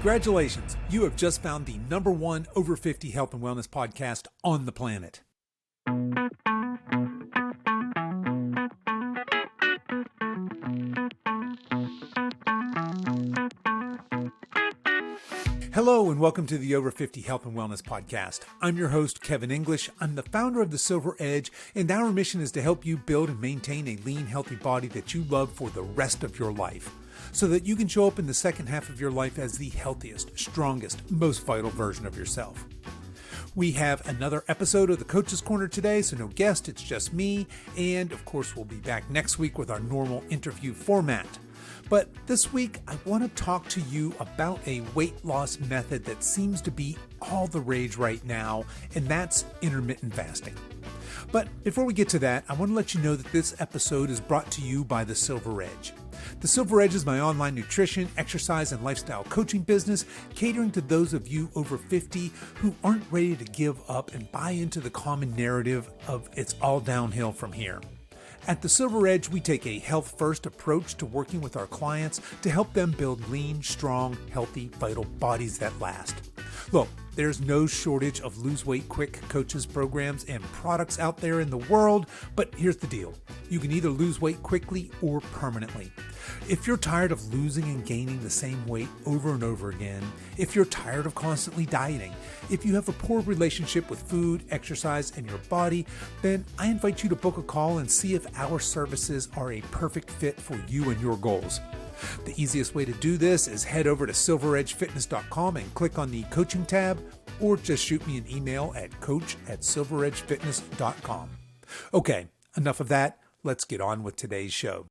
Congratulations, you have just found the #1 over 50 health and wellness podcast on the planet. Hello and welcome to the Over 50 Health and Wellness Podcast. I'm your host, Kevin English. I'm the founder of The Silver Edge, and our mission is to help you build and maintain a lean, healthy body that you love for the rest of your life, so that you can show up in the second half of your life as the healthiest, strongest, most vital version of yourself. We have another episode of the Coach's Corner today, so no guest, it's just me, and of course we'll be back next week with our normal interview format. But this week, I want to talk to you about a weight loss method that seems to be all the rage right now, and that's intermittent fasting. But before we get to that, I want to let you know that this episode is brought to you by The Silver Edge. The Silver Edge is my online nutrition, exercise, and lifestyle coaching business, catering to those of you over 50 who aren't ready to give up and buy into the common narrative of it's all downhill from here. At The Silver Edge, we take a health-first approach to working with our clients to help them build lean, strong, healthy, vital bodies that last. Look, there's no shortage of lose weight quick coaches, programs, and products out there in the world, but here's the deal. You can either lose weight quickly or permanently. If you're tired of losing and gaining the same weight over and over again, if you're tired of constantly dieting, if you have a poor relationship with food, exercise, and your body, then I invite you to book a call and see if our services are a perfect fit for you and your goals. The easiest way to do this is head over to silveredgefitness.com and click on the coaching tab, or just shoot me an email at coach@silveredgefitness.com. Okay, enough of that. Let's get on with today's show.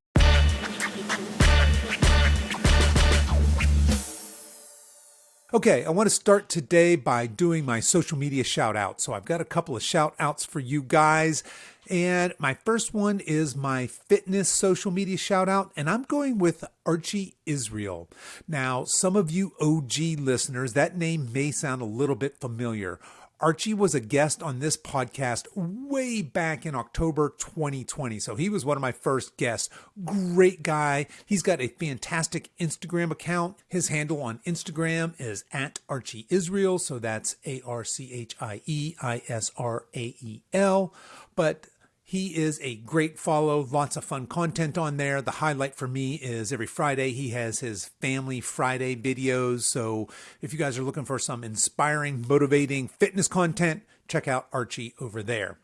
Okay, I want to start today by doing my social media shout out. So I've got a couple of shout outs for you guys. And my first one is my fitness social media shout out, and I'm going with Archie Israel. Now, some of you OG listeners, that name may sound a little bit familiar. Archie was a guest on this podcast way back in October 2020. So he was one of my first guests. Great guy. He's got a fantastic Instagram account. His handle on Instagram is @ArchieIsrael. So that's ArchieIsrael. But he is a great follow, lots of fun content on there. The highlight for me is every Friday he has his Family Friday videos. So if you guys are looking for some inspiring, motivating fitness content, check out Archie over there.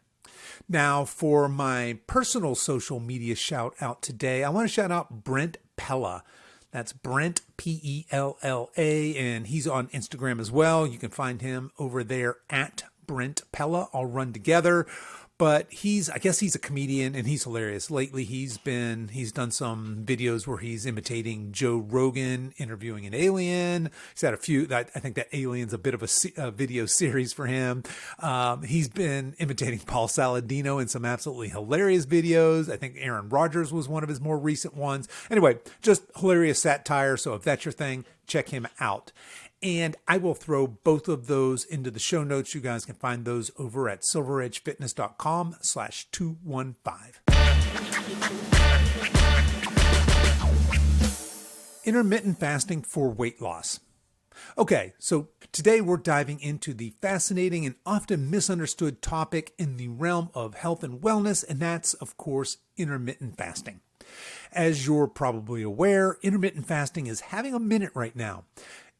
Now for my personal social media shout out today, I want to shout out Brent Pella. That's Brent, Pella, and he's on Instagram as well. You can find him over there @Brent Pella, all run together. But I guess he's a comedian and he's hilarious. Lately, he's done some videos where he's imitating Joe Rogan, interviewing an alien. He's had a few, I think that Alien's a bit of a video series for him. He's been imitating Paul Saladino in some absolutely hilarious videos. I think Aaron Rodgers was one of his more recent ones. Anyway, just hilarious satire. So if that's your thing, check him out. And I will throw both of those into the show notes. You guys can find those over at silveredgefitness.com/215. Intermittent fasting for weight loss. Okay, so today we're diving into the fascinating and often misunderstood topic in the realm of health and wellness, and that's, of course, intermittent fasting. As you're probably aware, intermittent fasting is having a minute right now.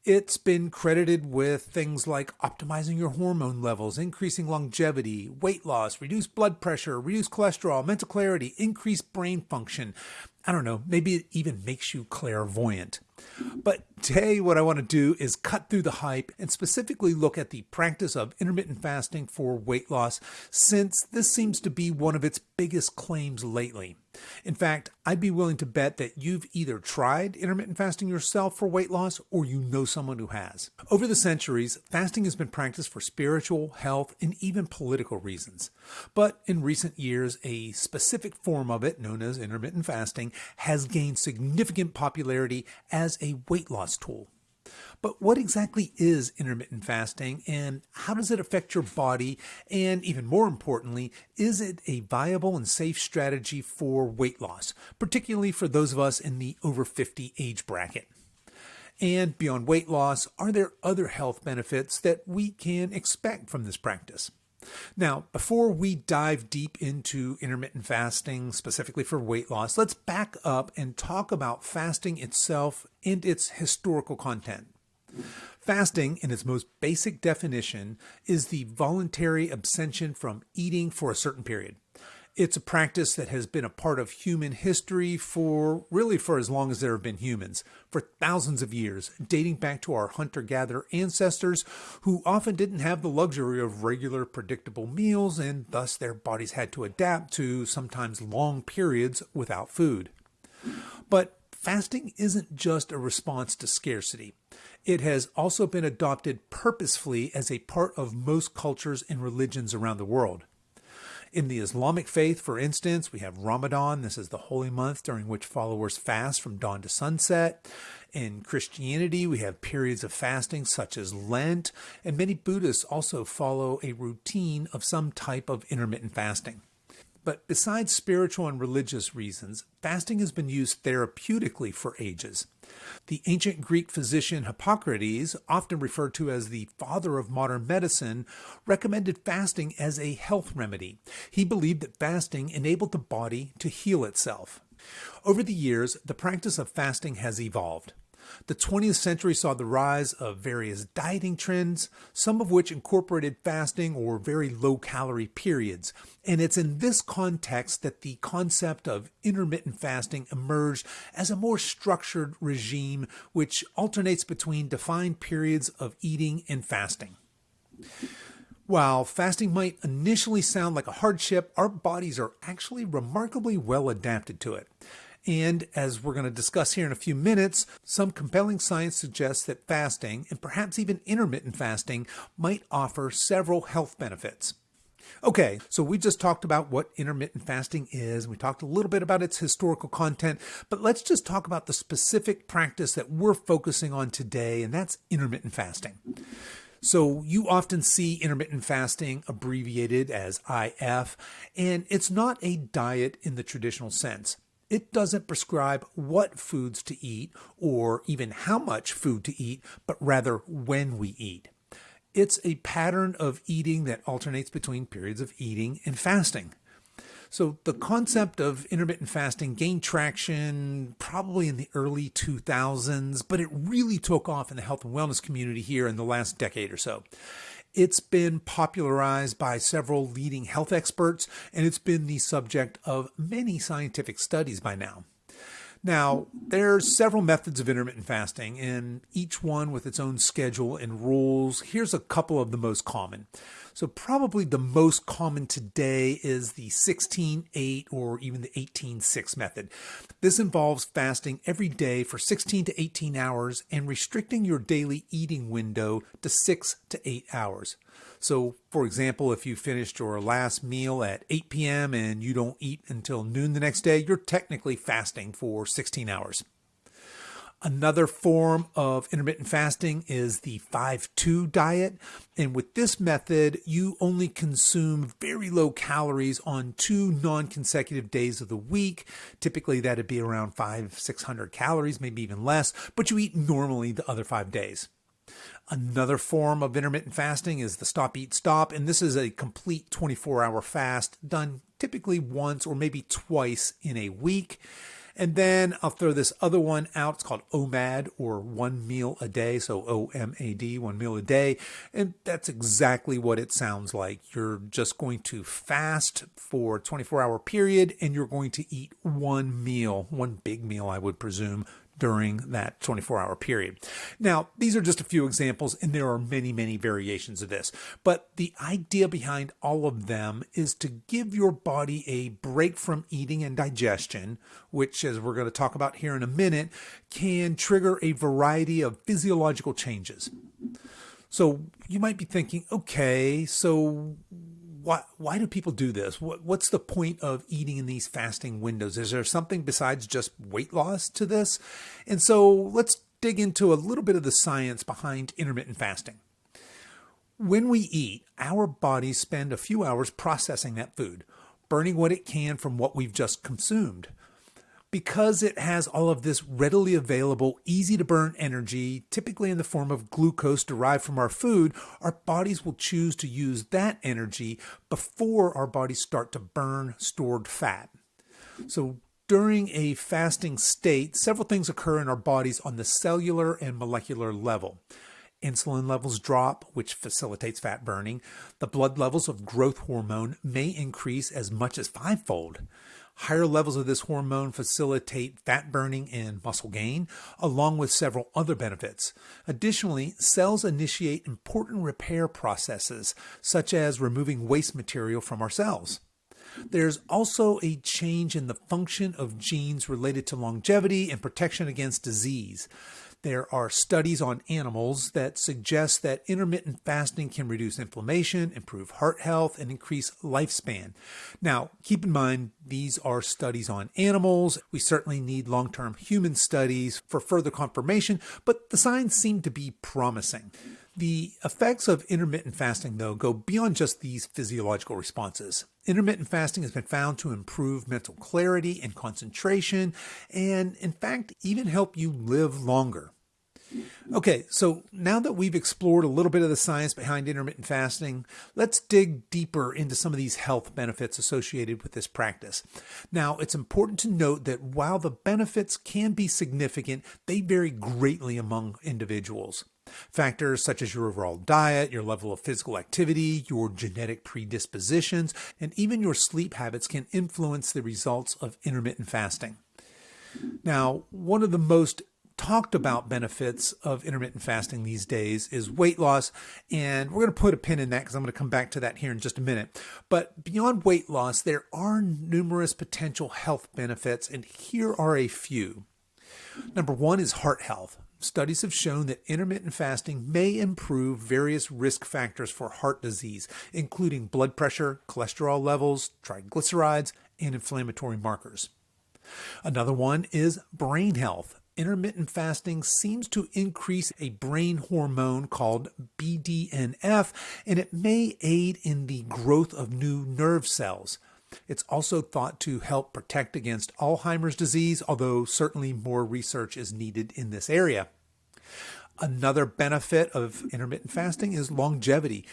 It's been credited with things like optimizing your hormone levels, increasing longevity, weight loss, reduced blood pressure, reduced cholesterol, mental clarity, increased brain function. I don't know, maybe it even makes you clairvoyant. But today what I want to do is cut through the hype and specifically look at the practice of intermittent fasting for weight loss, since this seems to be one of its biggest claims lately. In fact, I'd be willing to bet that you've either tried intermittent fasting yourself for weight loss or you know someone who has. Over the centuries, fasting has been practiced for spiritual, health, and even political reasons. But in recent years, a specific form of it, known as intermittent fasting, has gained significant popularity as a weight loss tool. But what exactly is intermittent fasting, and how does it affect your body? And even more importantly, is it a viable and safe strategy for weight loss, particularly for those of us in the over 50 age bracket? And beyond weight loss, are there other health benefits that we can expect from this practice? Now, before we dive deep into intermittent fasting, specifically for weight loss, let's back up and talk about fasting itself and its historical content. Fasting, in its most basic definition, is the voluntary abstention from eating for a certain period. It's a practice that has been a part of human history for as long as there have been humans, for thousands of years, dating back to our hunter-gatherer ancestors who often didn't have the luxury of regular, predictable meals, and thus their bodies had to adapt to sometimes long periods without food. But fasting isn't just a response to scarcity. It has also been adopted purposefully as a part of most cultures and religions around the world. In the Islamic faith, for instance, we have Ramadan. This is the holy month during which followers fast from dawn to sunset. In Christianity, we have periods of fasting such as Lent, and many Buddhists also follow a routine of some type of intermittent fasting. But besides spiritual and religious reasons, fasting has been used therapeutically for ages. The ancient Greek physician Hippocrates, often referred to as the father of modern medicine, recommended fasting as a health remedy. He believed that fasting enabled the body to heal itself. Over the years, the practice of fasting has evolved. The 20th century saw the rise of various dieting trends, some of which incorporated fasting or very low-calorie periods. And it's in this context that the concept of intermittent fasting emerged as a more structured regime which alternates between defined periods of eating and fasting. While fasting might initially sound like a hardship, our bodies are actually remarkably well adapted to it. And as we're going to discuss here in a few minutes, some compelling science suggests that fasting, and perhaps even intermittent fasting, might offer several health benefits. Okay, so we just talked about what intermittent fasting is. We talked a little bit about its historical content, but let's just talk about the specific practice that we're focusing on today, and that's intermittent fasting. So you often see intermittent fasting abbreviated as IF, and it's not a diet in the traditional sense. It doesn't prescribe what foods to eat or even how much food to eat, but rather when we eat. It's a pattern of eating that alternates between periods of eating and fasting. So the concept of intermittent fasting gained traction probably in the early 2000s, but it really took off in the health and wellness community here in the last decade or so. It's been popularized by several leading health experts, and it's been the subject of many scientific studies by now. Now, there's several methods of intermittent fasting, and each one with its own schedule and rules. Here's a couple of the most common. So probably the most common today is the 16-8 or even the 18-6 method. This involves fasting every day for 16 to 18 hours and restricting your daily eating window to 6 to 8 hours. So, for example, if you finished your last meal at 8 p.m. and you don't eat until noon the next day, you're technically fasting for 16 hours. Another form of intermittent fasting is the 5-2 diet. And with this method, you only consume very low calories on 2 non-consecutive days of the week. Typically, that'd be around 500-600 calories, maybe even less, but you eat normally the other 5 days. Another form of intermittent fasting is the stop, eat, stop, and this is a complete 24-hour fast done typically once or maybe twice in a week. And then I'll throw this other one out. It's called OMAD, or 1 meal a day. So OMAD, 1 meal a day. And that's exactly what it sounds like. You're just going to fast for a 24-hour period, and you're going to eat one meal, one big meal, I would presume, during that 24-hour period. Now, these are just a few examples, and there are many, many variations of this. But the idea behind all of them is to give your body a break from eating and digestion, which, as we're going to talk about here in a minute, can trigger a variety of physiological changes. So you might be thinking, okay, so why do people do this? What's the point of eating in these fasting windows? Is there something besides just weight loss to this? And so let's dig into a little bit of the science behind intermittent fasting. When we eat, our bodies spend a few hours processing that food, burning what it can from what we've just consumed. Because it has all of this readily available, easy to burn energy, typically in the form of glucose derived from our food, our bodies will choose to use that energy before our bodies start to burn stored fat. So during a fasting state, several things occur in our bodies on the cellular and molecular level. Insulin levels drop, which facilitates fat burning. The blood levels of growth hormone may increase as much as fivefold. Higher levels of this hormone facilitate fat burning and muscle gain, along with several other benefits. Additionally, cells initiate important repair processes, such as removing waste material from our cells. There's also a change in the function of genes related to longevity and protection against disease. There are studies on animals that suggest that intermittent fasting can reduce inflammation, improve heart health, and increase lifespan. Now, keep in mind, these are studies on animals. We certainly need long-term human studies for further confirmation, but the signs seem to be promising. The effects of intermittent fasting, though, go beyond just these physiological responses. Intermittent fasting has been found to improve mental clarity and concentration, and in fact, even help you live longer. Okay, so now that we've explored a little bit of the science behind intermittent fasting, let's dig deeper into some of these health benefits associated with this practice. Now, it's important to note that while the benefits can be significant, they vary greatly among individuals. Factors such as your overall diet, your level of physical activity, your genetic predispositions, and even your sleep habits can influence the results of intermittent fasting. Now, one of the most talked about benefits of intermittent fasting these days is weight loss, and we're going to put a pin in that because I'm going to come back to that here in just a minute. But beyond weight loss, there are numerous potential health benefits, and here are a few. Number one is heart health. Studies have shown that intermittent fasting may improve various risk factors for heart disease, including blood pressure, cholesterol levels, triglycerides, and inflammatory markers. Another one is brain health. Intermittent fasting seems to increase a brain hormone called BDNF, and it may aid in the growth of new nerve cells. It's also thought to help protect against Alzheimer's disease, although certainly more research is needed in this area. Another benefit of intermittent fasting is longevity.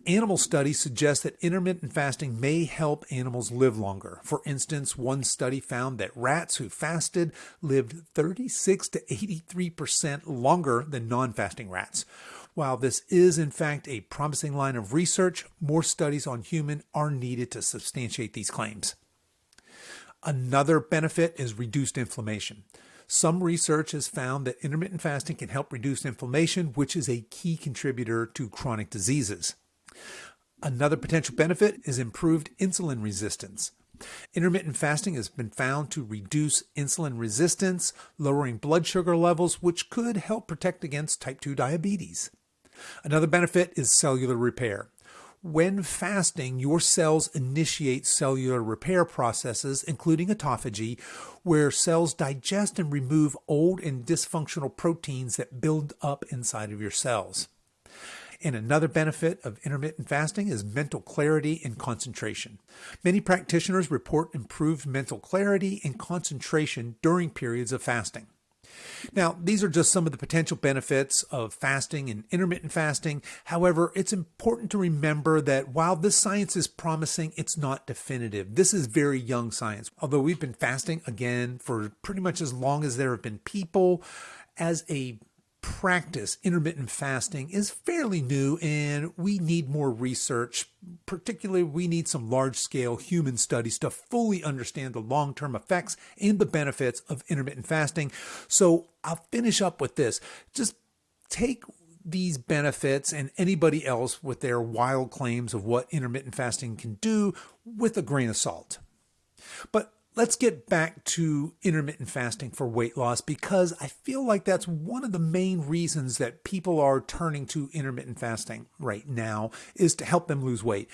Animal studies suggest that intermittent fasting may help animals live longer. For instance, one study found that rats who fasted lived 36 to 83% longer than non-fasting rats. While this is in fact a promising line of research, more studies on humans are needed to substantiate these claims. Another benefit is reduced inflammation. Some research has found that intermittent fasting can help reduce inflammation, which is a key contributor to chronic diseases. Another potential benefit is improved insulin resistance. Intermittent fasting has been found to reduce insulin resistance, lowering blood sugar levels, which could help protect against type 2 diabetes. Another benefit is cellular repair. When fasting, your cells initiate cellular repair processes, including autophagy, where cells digest and remove old and dysfunctional proteins that build up inside of your cells. And another benefit of intermittent fasting is mental clarity and concentration. Many practitioners report improved mental clarity and concentration during periods of fasting. Now, these are just some of the potential benefits of fasting and intermittent fasting. However, it's important to remember that while this science is promising, it's not definitive. This is very young science. Although we've been fasting, again, for pretty much as long as there have been people, as a practice, intermittent fasting is fairly new, and we need more research. Particularly, we need some large-scale human studies to fully understand the long-term effects and the benefits of intermittent fasting. So I'll finish up with this. Just take these benefits and anybody else with their wild claims of what intermittent fasting can do with a grain of salt. But let's get back to intermittent fasting for weight loss, because I feel like that's one of the main reasons that people are turning to intermittent fasting right now, is to help them lose weight.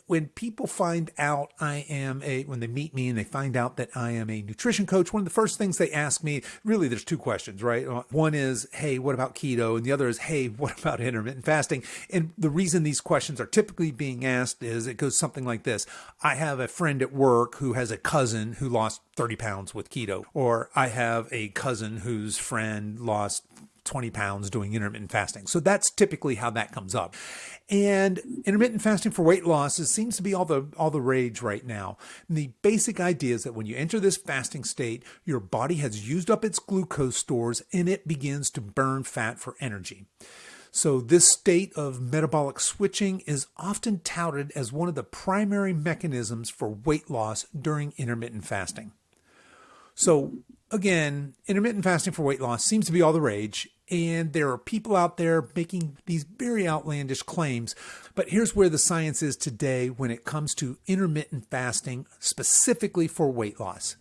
When people find out when they meet me and they find out that I am a nutrition coach, one of the first things they ask me, really there's two questions, right? One is, hey, what about keto? And the other is, hey, what about intermittent fasting? And the reason these questions are typically being asked is it goes something like this. I have a friend at work who has a cousin who who lost 30 pounds with keto, or I have a cousin whose friend lost 20 pounds doing intermittent fasting. So that's typically how that comes up. And intermittent fasting for weight loss seems to be all the rage right now. And the basic idea is that when you enter this fasting state, your body has used up its glucose stores and it begins to burn fat for energy. So this state of metabolic switching is often touted as one of the primary mechanisms for weight loss during intermittent fasting. So again, intermittent fasting for weight loss seems to be all the rage, and there are people out there making these very outlandish claims. But here's where the science is today when it comes to intermittent fasting, specifically for weight loss.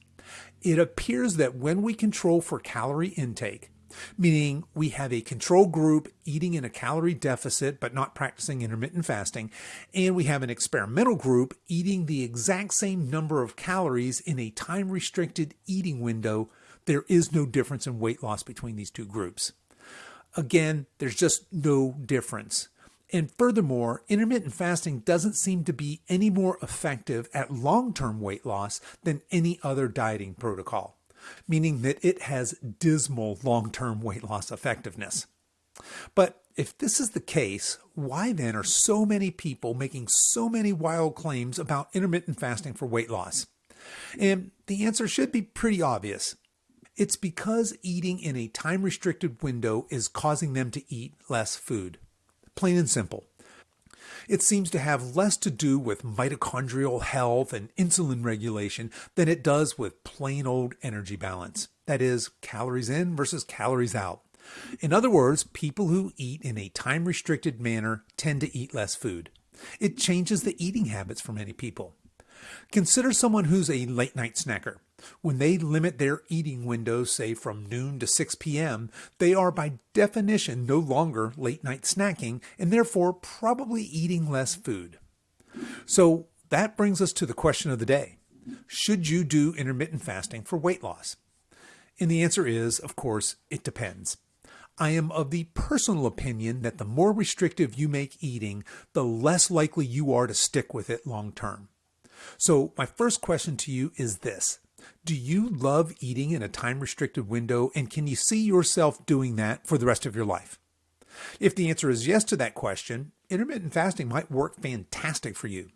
It appears that when we control for calorie intake, meaning we have a control group eating in a calorie deficit but not practicing intermittent fasting, and we have an experimental group eating the exact same number of calories in a time-restricted eating window, there is no difference in weight loss between these two groups. Again, there's just no difference. And furthermore, intermittent fasting doesn't seem to be any more effective at long-term weight loss than any other dieting protocol, meaning that it has dismal long-term weight loss effectiveness. But if this is the case, why then are so many people making so many wild claims about intermittent fasting for weight loss? And the answer should be pretty obvious. It's because eating in a time-restricted window is causing them to eat less food. Plain and simple. It seems to have less to do with mitochondrial health and insulin regulation than it does with plain old energy balance. That is, calories in versus calories out. In other words, people who eat in a time-restricted manner tend to eat less food. It changes the eating habits for many people. Consider someone who's a late-night snacker. When they limit their eating window, say from noon to 6 p.m., they are by definition no longer late-night snacking and therefore probably eating less food. So that brings us to the question of the day. Should you do intermittent fasting for weight loss? And the answer is, of course, it depends. I am of the personal opinion that the more restrictive you make eating, the less likely you are to stick with it long term. So my first question to you is this. Do you love eating in a time-restricted window, and can you see yourself doing that for the rest of your life? If the answer is yes to that question, intermittent fasting might work fantastic for you.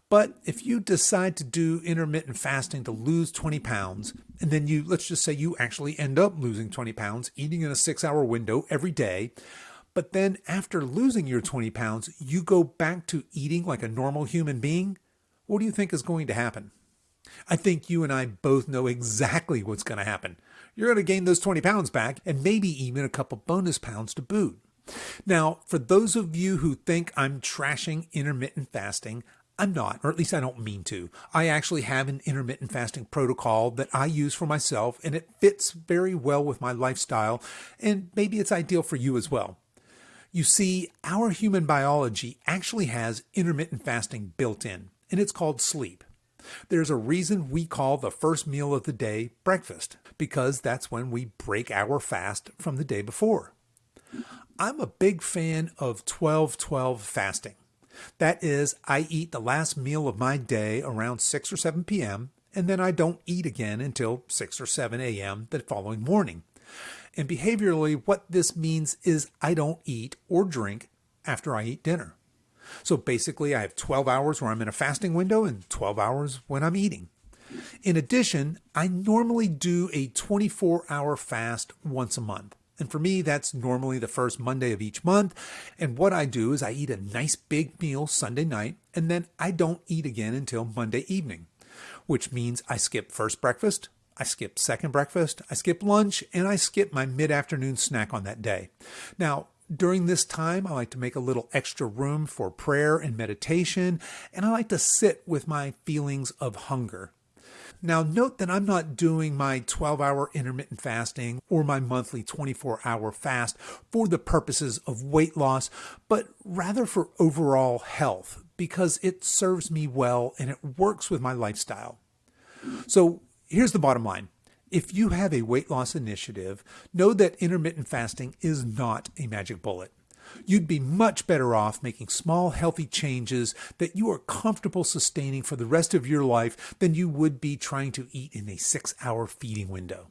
But if you decide to do intermittent fasting to lose 20 pounds, and then let's just say you actually end up losing 20 pounds, eating in a 6-hour window every day, but then after losing your 20 pounds, you go back to eating like a normal human being, what do you think is going to happen? I think you and I both know exactly what's going to happen. You're going to gain those 20 pounds back and maybe even a couple bonus pounds to boot. Now, for those of you who think I'm trashing intermittent fasting, I'm not, or at least I don't mean to. I actually have an intermittent fasting protocol that I use for myself, and it fits very well with my lifestyle, and maybe it's ideal for you as well. You see, our human biology actually has intermittent fasting built in, and it's called sleep. There's a reason we call the first meal of the day breakfast, because that's when we break our fast from the day before. I'm a big fan of 12-12 fasting. That is, I eat the last meal of my day around 6 or 7 p.m., and then I don't eat again until 6 or 7 a.m. the following morning. And behaviorally, what this means is I don't eat or drink after I eat dinner. So basically, I have 12 hours where I'm in a fasting window and 12 hours when I'm eating. In addition, I normally do a 24-hour fast once a month. And for me, that's normally the first Monday of each month. And what I do is I eat a nice big meal Sunday night, and then I don't eat again until Monday evening, which means I skip first breakfast, I skip second breakfast, I skip lunch, and I skip my mid-afternoon snack on that day. Now, during this time, I like to make a little extra room for prayer and meditation, and I like to sit with my feelings of hunger. Now, note that I'm not doing my 12-hour intermittent fasting or my monthly 24-hour fast for the purposes of weight loss, but rather for overall health, because it serves me well and it works with my lifestyle. So here's the bottom line. If you have a weight loss initiative, know that intermittent fasting is not a magic bullet. You'd be much better off making small, healthy changes that you are comfortable sustaining for the rest of your life than you would be trying to eat in a 6-hour feeding window.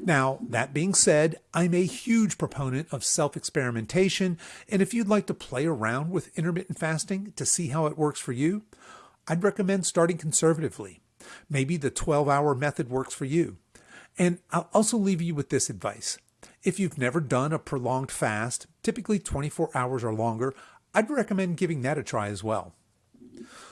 Now, that being said, I'm a huge proponent of self-experimentation, and if you'd like to play around with intermittent fasting to see how it works for you, I'd recommend starting conservatively. Maybe the 12-hour method works for you. And I'll also leave you with this advice. If you've never done a prolonged fast, typically 24 hours or longer, I'd recommend giving that a try as well.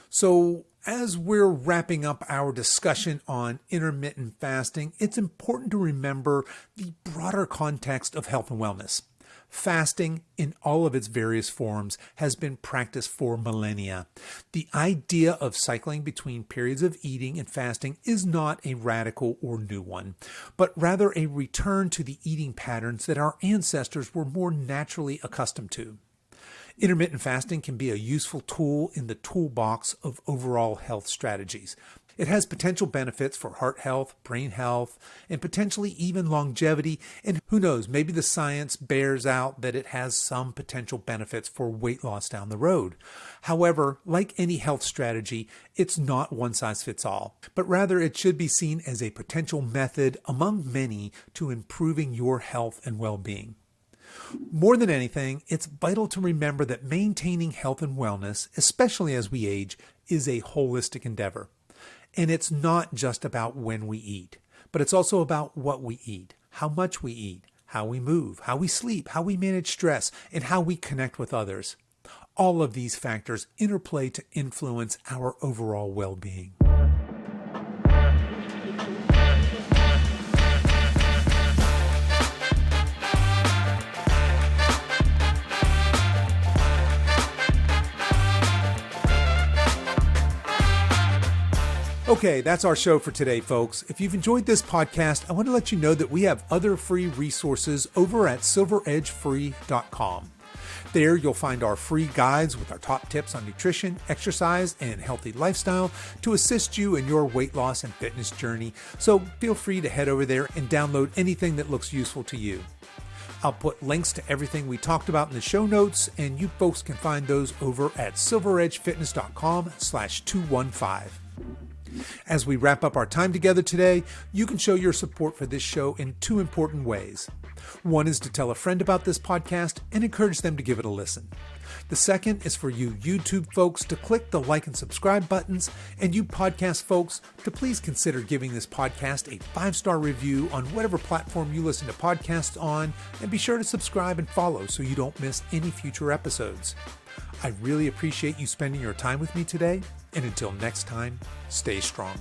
So, as we're wrapping up our discussion on intermittent fasting, it's important to remember the broader context of health and wellness. Fasting, in all of its various forms, has been practiced for millennia. The idea of cycling between periods of eating and fasting is not a radical or new one, but rather a return to the eating patterns that our ancestors were more naturally accustomed to. Intermittent fasting can be a useful tool in the toolbox of overall health strategies. It has potential benefits for heart health, brain health, and potentially even longevity. And who knows, maybe the science bears out that it has some potential benefits for weight loss down the road. However, like any health strategy, it's not one size fits all, but rather it should be seen as a potential method among many to improving your health and well-being. More than anything, it's vital to remember that maintaining health and wellness, especially as we age, is a holistic endeavor. And it's not just about when we eat, but it's also about what we eat, how much we eat, how we move, how we sleep, how we manage stress, and how we connect with others. All of these factors interplay to influence our overall well-being. Okay, that's our show for today, folks. If you've enjoyed this podcast, I want to let you know that we have other free resources over at silveredgefree.com. There, you'll find our free guides with our top tips on nutrition, exercise, and healthy lifestyle to assist you in your weight loss and fitness journey. So feel free to head over there and download anything that looks useful to you. I'll put links to everything we talked about in the show notes, and you folks can find those over at silveredgefitness.com/215. As we wrap up our time together today, you can show your support for this show in two important ways. One is to tell a friend about this podcast and encourage them to give it a listen. The second is for you YouTube folks to click the like and subscribe buttons, and you podcast folks to please consider giving this podcast a 5-star review on whatever platform you listen to podcasts on, and be sure to subscribe and follow so you don't miss any future episodes. I really appreciate you spending your time with me today, and until next time, stay strong.